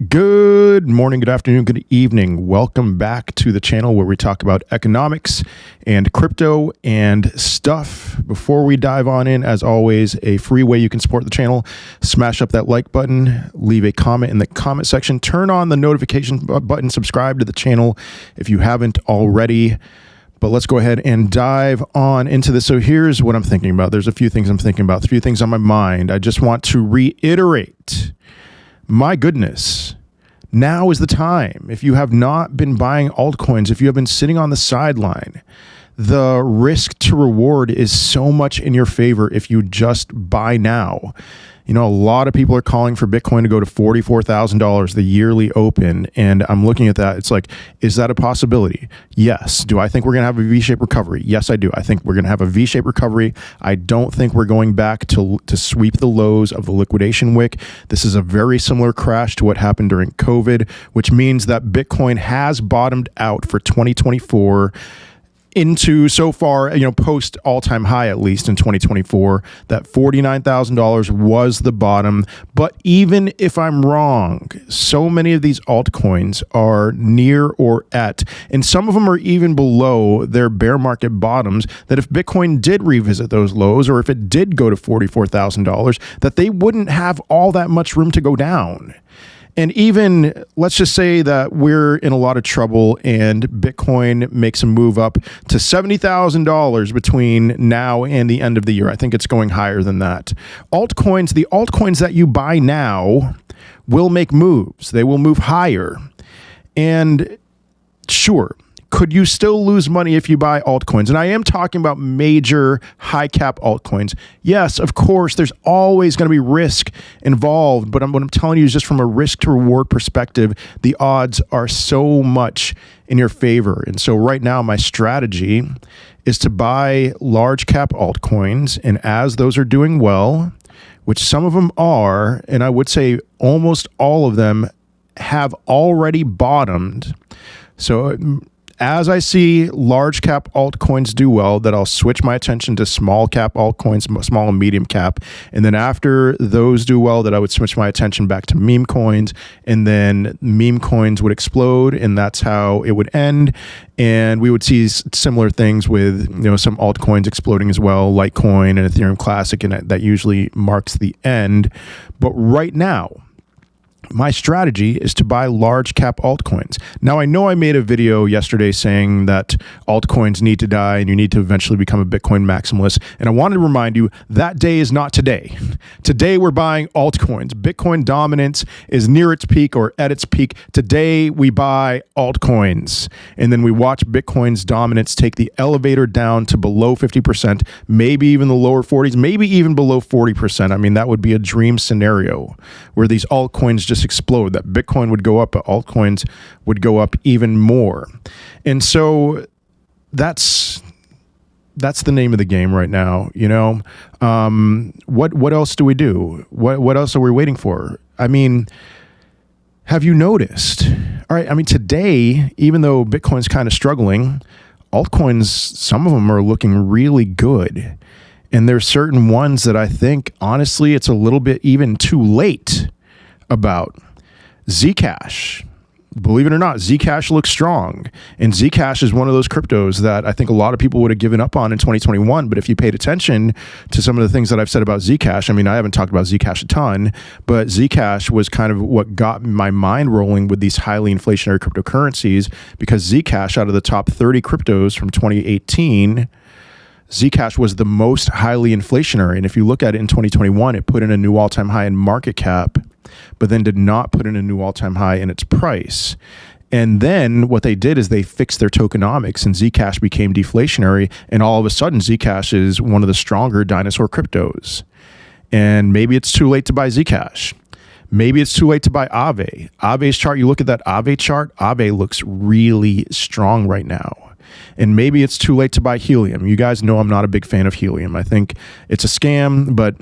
Good morning, good afternoon, good evening. Welcome back to the channel where we talk about economics and crypto and stuff. Before we dive on in, as always, a free way you can support the channel. Smash up that like button, leave a comment in the comment section, turn on the notification button, subscribe to the channel if you haven't already. But let's go ahead and dive on into this. So here's what I'm thinking about. There's a few things I'm thinking about, a few things on my mind. I just want to reiterate. My goodness, now is the time. If you have not been buying altcoins, if you have been sitting on the sideline, the risk to reward is so much in your favor if you just buy now. You know, a lot of people are calling for Bitcoin to go to $44,000, the yearly open. And I'm looking at that. It's like, is that a possibility? Yes. Do I think we're going to have a V-shaped recovery? Yes, I do. I think we're going to have a V-shaped recovery. I don't think we're going back to sweep the lows of the liquidation wick. This is a very similar crash to what happened during COVID, which means that Bitcoin has bottomed out for 2024 into so far, post all-time high, at least in 2024, that $49,000 was the bottom. But even if I'm wrong, so many of these altcoins are near or at, and some of them are even below their bear market bottoms, that if Bitcoin did revisit those lows, or if it did go to $44,000, that they wouldn't have all that much room to go down. And even, let's just say that we're in a lot of trouble and Bitcoin makes a move up to $70,000 between now and the end of the year. I think it's going higher than that. Altcoins, the altcoins that you buy now will make moves. They will move higher. And sure, could you still lose money if you buy altcoins? And I am talking about major high cap altcoins. Yes, of course, there's always going to be risk involved. But what I'm telling you is just from a risk to reward perspective, the odds are so much in your favor. And so right now, my strategy is to buy large cap altcoins. And as those are doing well, which some of them are, and I would say almost all of them have already bottomed. So as I see large cap altcoins do well, that I'll switch my attention to small cap altcoins, small and medium cap. And then after those do well, that I would switch my attention back to meme coins, and then meme coins would explode, and that's how it would end. And we would see similar things with, some altcoins exploding as well, Litecoin and Ethereum Classic, and that usually marks the end. But right now, my strategy is to buy large cap altcoins. Now, I know I made a video yesterday saying that altcoins need to die and you need to eventually become a Bitcoin maximalist. And I wanted to remind you that day is not today. Today, we're buying altcoins. Bitcoin dominance is near its peak or at its peak. Today, we buy altcoins. And then we watch Bitcoin's dominance take the elevator down to below 50%, maybe even the lower 40s, maybe even below 40%. I mean, that would be a dream scenario where these altcoins just explode, that Bitcoin would go up, but altcoins would go up even more. And so that's the name of the game right now. What else do we do? What else are we waiting for? I mean, have you noticed? All right. I mean, today, even though Bitcoin's kind of struggling, altcoins, some of them are looking really good. And there's certain ones that I think, honestly, it's a little bit even too late about. Zcash, believe it or not, Zcash looks strong. And Zcash is one of those cryptos that I think a lot of people would have given up on in 2021. But if you paid attention to some of the things that I've said about Zcash, I mean, I haven't talked about Zcash a ton, but Zcash was kind of what got my mind rolling with these highly inflationary cryptocurrencies, because Zcash, out of the top 30 cryptos from 2018, Zcash was the most highly inflationary. And if you look at it in 2021, it put in a new all-time high in market cap, but then did not put in a new all-time high in its price. And then what they did is they fixed their tokenomics, and Zcash became deflationary. And all of a sudden, Zcash is one of the stronger dinosaur cryptos. And maybe it's too late to buy Zcash. Maybe it's too late to buy Aave. Aave's chart, you look at that Aave chart, Aave looks really strong right now. And maybe it's too late to buy Helium. You guys know I'm not a big fan of Helium. I think it's a scam, but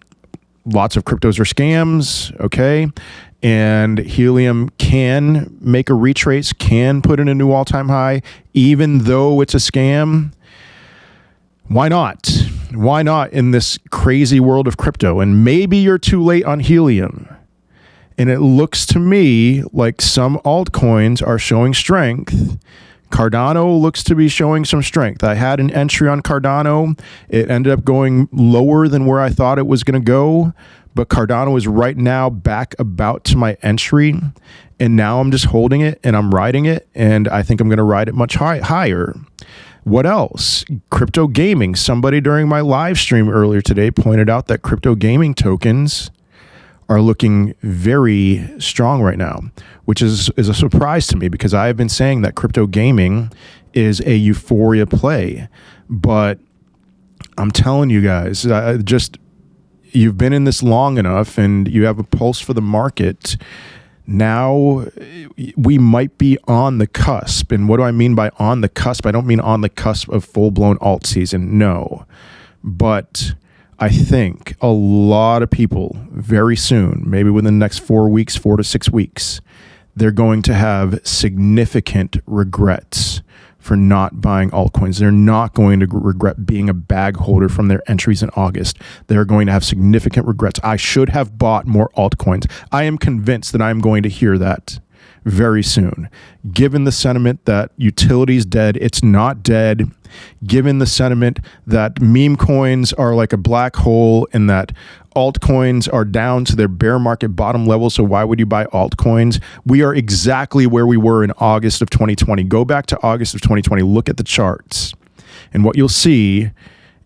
lots of cryptos are scams, okay? And Helium can make a retrace, can put in a new all-time high, even though it's a scam. Why not? Why not in this crazy world of crypto? And maybe you're too late on Helium. And it looks to me like some altcoins are showing strength. Cardano looks to be showing some strength. I had an entry on Cardano. It ended up going lower than where I thought it was going to go. But Cardano is right now back about to my entry. And now I'm just holding it and I'm riding it. And I think I'm going to ride it much higher. What else? Crypto gaming. Somebody during my live stream earlier today pointed out that crypto gaming tokens are looking very strong right now, which is a surprise to me because I have been saying that crypto gaming is a euphoria play. But I'm telling you guys, you've been in this long enough and you have a pulse for the market. Now we might be on the cusp. And what do I mean by on the cusp? I don't mean on the cusp of full-blown alt season, no. But I think a lot of people very soon, maybe within the next 4 weeks, 4 to 6 weeks, they're going to have significant regrets for not buying altcoins. They're not going to regret being a bag holder from their entries in August. They're going to have significant regrets. I should have bought more altcoins. I am convinced that I'm going to hear that very soon. Given the sentiment that utility's dead, it's not dead. Given the sentiment that meme coins are like a black hole and that altcoins are down to their bear market bottom level, so why would you buy altcoins? We are exactly where we were in August of 2020. Go back to August of 2020, look at the charts. And what you'll see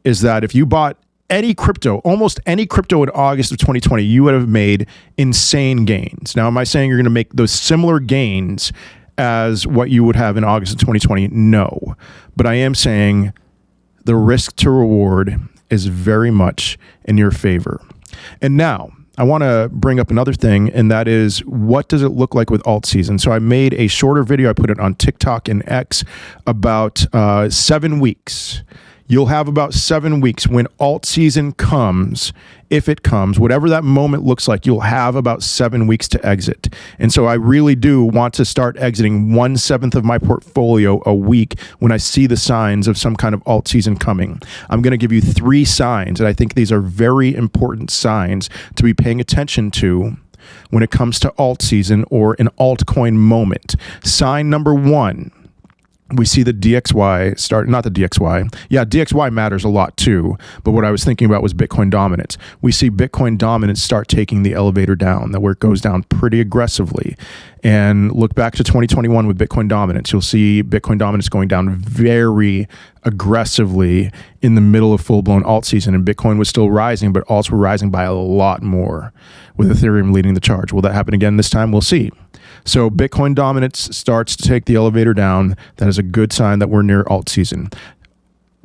is that if you bought any crypto, almost any crypto in August of 2020, you would have made insane gains. Now, am I saying you're going to make those similar gains as what you would have in August of 2020? No. But I am saying the risk to reward is very much in your favor. And now I want to bring up another thing, and that is, what does it look like with alt season? So I made a shorter video. I put it on TikTok and X about 7 weeks. You'll have about 7 weeks when alt season comes. If it comes, whatever that moment looks like, you'll have about 7 weeks to exit. And so I really do want to start exiting 1/7 of my portfolio a week when I see the signs of some kind of alt season coming. I'm going to give you 3 signs, and I think these are very important signs to be paying attention to when it comes to alt season or an altcoin moment. Sign number 1. We see the DXY start, not the DXY. Yeah, DXY matters a lot too. But what I was thinking about was Bitcoin dominance. We see Bitcoin dominance start taking the elevator down, where it goes down pretty aggressively. And look back to 2021 with Bitcoin dominance. You'll see Bitcoin dominance going down very aggressively in the middle of full-blown alt season. And Bitcoin was still rising, but alts were rising by a lot more, with Ethereum leading the charge. Will that happen again this time? We'll see. So Bitcoin dominance starts to take the elevator down. That is a good sign that we're near alt season.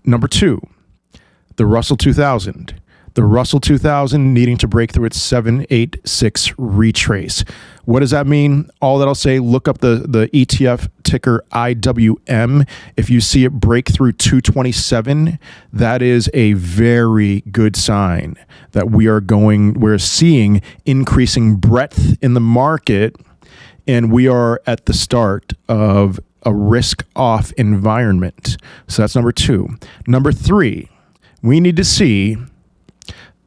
Number 2, the Russell 2000. The Russell 2000 needing to break through its 786 retrace. What does that mean? All that I'll say, look up the ETF ticker IWM. If you see it break through 227, that is a very good sign that we're seeing increasing breadth in the market. And we are at the start of a risk-off environment. So that's number 2. Number 3, we need to see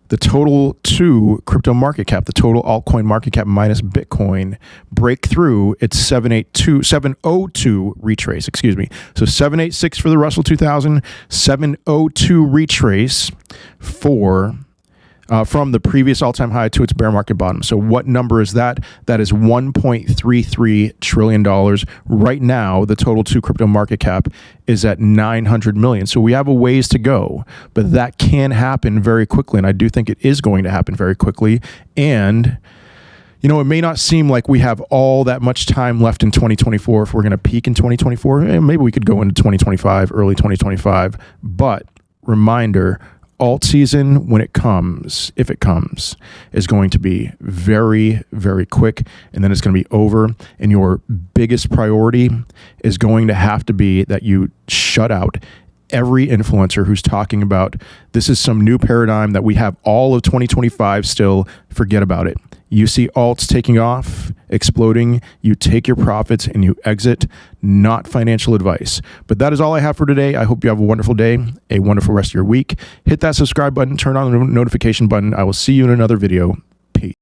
the total 2 crypto market cap, the total altcoin market cap minus Bitcoin, break through its 702 retrace, excuse me. So 786 for the Russell 2000, 702 retrace from the previous all-time high to its bear market bottom. So what number is that? That is $1.33 trillion. Right now, the total 2 crypto market cap is at 900 million. So we have a ways to go, but that can happen very quickly. And I do think it is going to happen very quickly. And you know, it may not seem like we have all that much time left in 2024. If we're going to peak in 2024, maybe we could go into 2025, early 2025. But reminder, alt season, when it comes, if it comes, is going to be very, very quick, and then it's going to be over. And your biggest priority is going to have to be that you shut out every influencer who's talking about this is some new paradigm that we have all of 2025 still. Forget about it. You see alts taking off, exploding, you take your profits and you exit. Not financial advice. But that is all I have for today. I hope you have a wonderful day, a wonderful rest of your week. Hit that subscribe button, turn on the notification button. I will see you in another video. Peace.